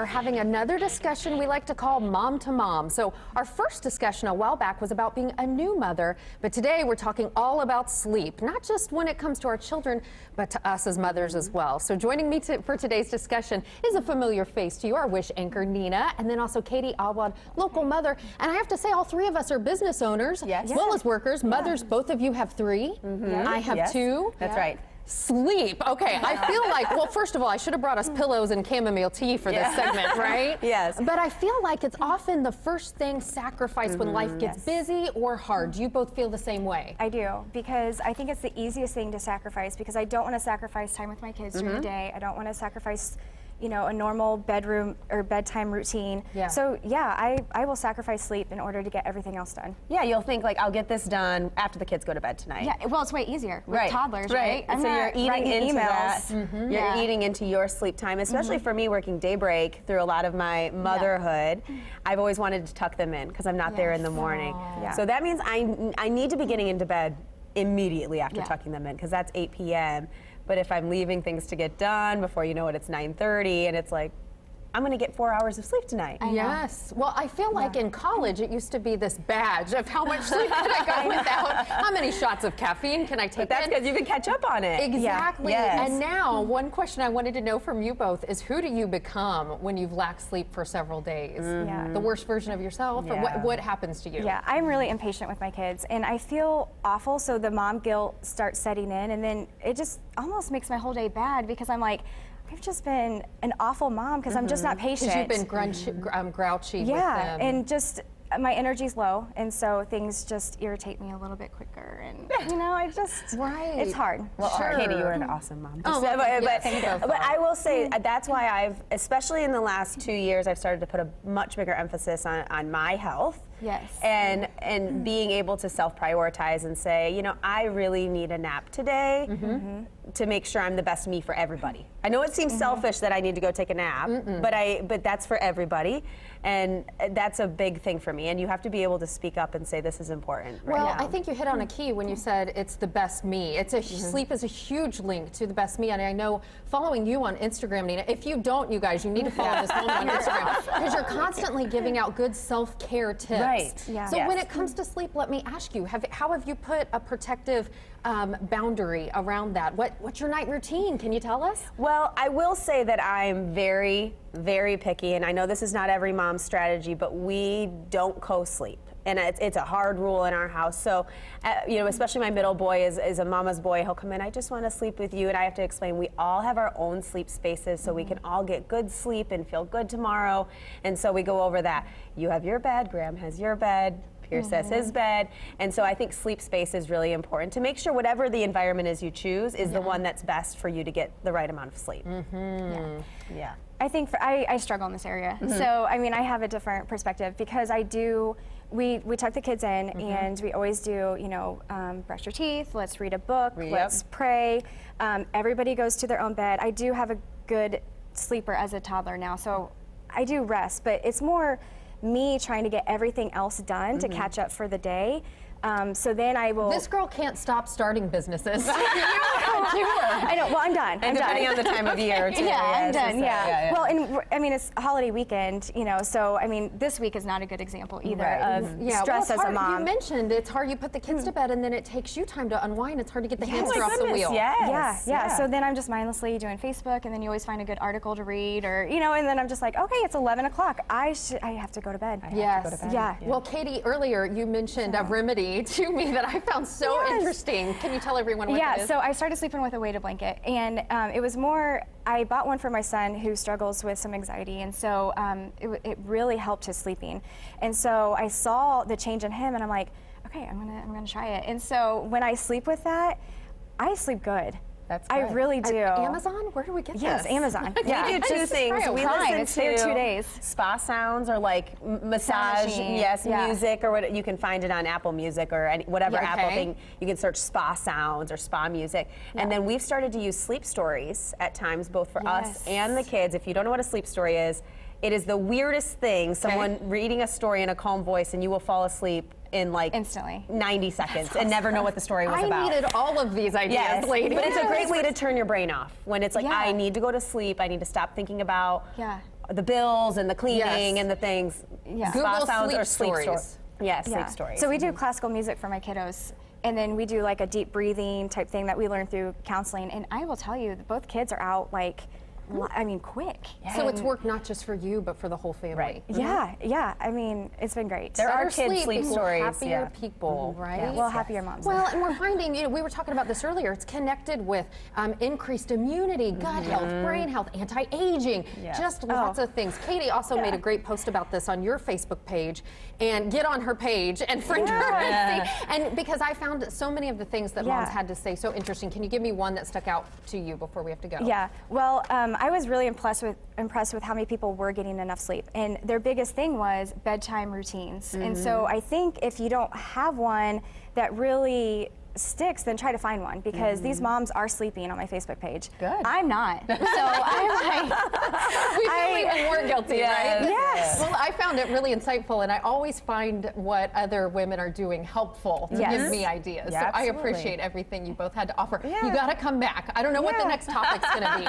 are having another discussion we like to call Mom to Mom. So our first discussion a while back was about being a new mother, but today we're talking all about sleep, not just when it comes to our children, but to us as mothers as well. So joining me for today's discussion is a familiar face to you, our Wish anchor Nina, and then also Katie Awad, local mother. And I have to say, all three of us are business owners, as well as workers. Mothers, both of you have three. I have two. That's right. Sleep. Okay, I feel like, well, first of all, I should have brought us pillows and chamomile tea for this segment, right? Yes. But I feel like it's often the first thing sacrificed when life gets busy or hard. Do you both feel the same way? I do, because I think it's the easiest thing to sacrifice, because I don't want to sacrifice time with my kids during the day. I don't want to sacrifice, you know, a normal bedroom or bedtime routine. So yeah, I will sacrifice sleep in order to get everything else done. Yeah, you'll think like, I'll get this done after the kids go to bed tonight. Yeah, well, it's way easier with toddlers, right? And so you're eating into emails. that. You're eating into your sleep time, especially for me working daybreak through a lot of my motherhood. I've always wanted to tuck them in because I'm not there in the morning. So that means I need to be getting into bed immediately after tucking them in, because that's 8 p.m. But if I'm leaving things to get done before you know it, it's 9:30, and it's like, I'm going to get 4 hours of sleep tonight. Yes. Well, I feel like in college it used to be this badge of how much sleep can I go without, how many shots of caffeine can I take. But that's because you can catch up on it. Exactly. Yes. And now, one question I wanted to know from you both is, who do you become when you've lacked sleep for several days? The worst version of yourself? Or what happens to you? Yeah, I'm really impatient with my kids, and I feel awful, so the mom guilt starts setting in, and then it just almost makes my whole day bad, because I'm like, I've just been an awful mom because I'm just not patient. Because you've been grouchy with them. Yeah, and just my energy's low, and so things just irritate me a little bit quicker, and you know, I just it's hard. Well, Katie, you're an awesome mom. Oh, but I will say that's why I've, especially in the last 2 years, I've started to put a much bigger emphasis on my health. Yes. And being able to self-prioritize and say, you know, I really need a nap today to make sure I'm the best me for everybody. I know it seems selfish that I need to go take a nap, but that's for everybody, and that's a big thing for me. And you have to be able to speak up and say this is important. Well, I think you hit on a key when you said it's the best me. It's a sleep is a huge link to the best me, and I know following you on Instagram, Nina. If you don't, you guys, you need to follow this woman on Instagram, because you're constantly giving out good self-care tips. Right. Yeah. So when it comes to sleep, let me ask you, how have you put a protective boundary around that? What's your night routine? Can you tell us? Well, I will say that I'm very, very picky, and I know this is not every mom's strategy, but we don't co-sleep. And it's a hard rule in our house. So, you know, especially my middle boy is a mama's boy. He'll come in, I just want to sleep with you. And I have to explain, we all have our own sleep spaces, so we can all get good sleep and feel good tomorrow. And so we go over that. You have your bed, Graham has your bed, Pierce has his bed. And so I think sleep space is really important to make sure whatever the environment is you choose is the one that's best for you to get the right amount of sleep. Yeah. I think I struggle in this area. So, I mean, I have a different perspective, because we tuck the kids in, and we always do, you know, brush your teeth, let's read a book, let's pray. Everybody goes to their own bed. I do have a good sleeper as a toddler now, so I do rest, but it's more me trying to get everything else done to catch up for the day. So then I will. This girl can't stop starting businesses. I know. Well, I'm done. And depending on the time of year, too. I'm done. Well, and I mean, it's holiday weekend, you know. So I mean, this week is not a good example either of stress as a mom. You mentioned it's hard. You put the kids to bed, and then it takes you time to unwind. It's hard to get the hamster off the wheel. Yeah. So then I'm just mindlessly doing Facebook, and then you always find a good article to read, or you know, and then I'm just like, okay, it's 11 o'clock. I have to go to bed. Yeah. Well, Katie, earlier you mentioned a remedy to me that I found so interesting. Can you tell everyone what it is? So I started sleeping with a weighted blanket, and it was more, I bought one for my son who struggles with some anxiety, and so it really helped his sleeping. And so I saw the change in him, and I'm like, okay, I'm gonna try it. And so when I sleep with that, I sleep good. That's good. I really do. Amazon? Where do we get this? Yes, Amazon. We do two things. We listen to 2 days. spa sounds, or like massage, music, or what. You can find it on Apple Music or whatever Apple thing. You can search spa sounds or spa music. And then we've started to use sleep stories at times, both for us and the kids. If you don't know what a sleep story is, it is the weirdest thing. Someone reading a story in a calm voice, and you will fall asleep in like instantly 90 seconds and never know what the story was about. I needed all of these ideas, ladies. But it's a great way to turn your brain off when it's like, I need to go to sleep, I need to stop thinking about the bills and the cleaning Yes. and the things. Yeah. Spa Google sounds sleep or sleep stories. Yeah, sleep stories. So we do classical music for my kiddos. And then we do like a deep breathing type thing that we learn through counseling. And I will tell you, both kids are out like, I mean, quick. So it's worked not just for you, but for the whole family. Right. Yeah. I mean, it's been great. There are Better kids' sleep equals stories, happier yeah. people, right? Well, happier moms. Well, and we're finding, we were talking about this earlier, it's connected with increased immunity, gut health, brain health, anti-aging, just lots of things. Katie also made a great post about this on your Facebook page, and get on her page and friend her and see. And because I found so many of the things that moms had to say so interesting. Can you give me one that stuck out to you before we have to go? Yeah, well, I was really impressed with how many people were getting enough sleep. And their biggest thing was bedtime routines. And so I think if you don't have one that really sticks, then try to find one, because these moms are sleeping on my Facebook page. Good. I'm not. So I'm like, We feel even more guilty, right? Yes. Well, I found it really insightful, and I always find what other women are doing helpful to Yes. give me ideas. Yeah, so I absolutely. appreciate everything you both had to offer. You got to come back. I don't know what the next topic's going to be.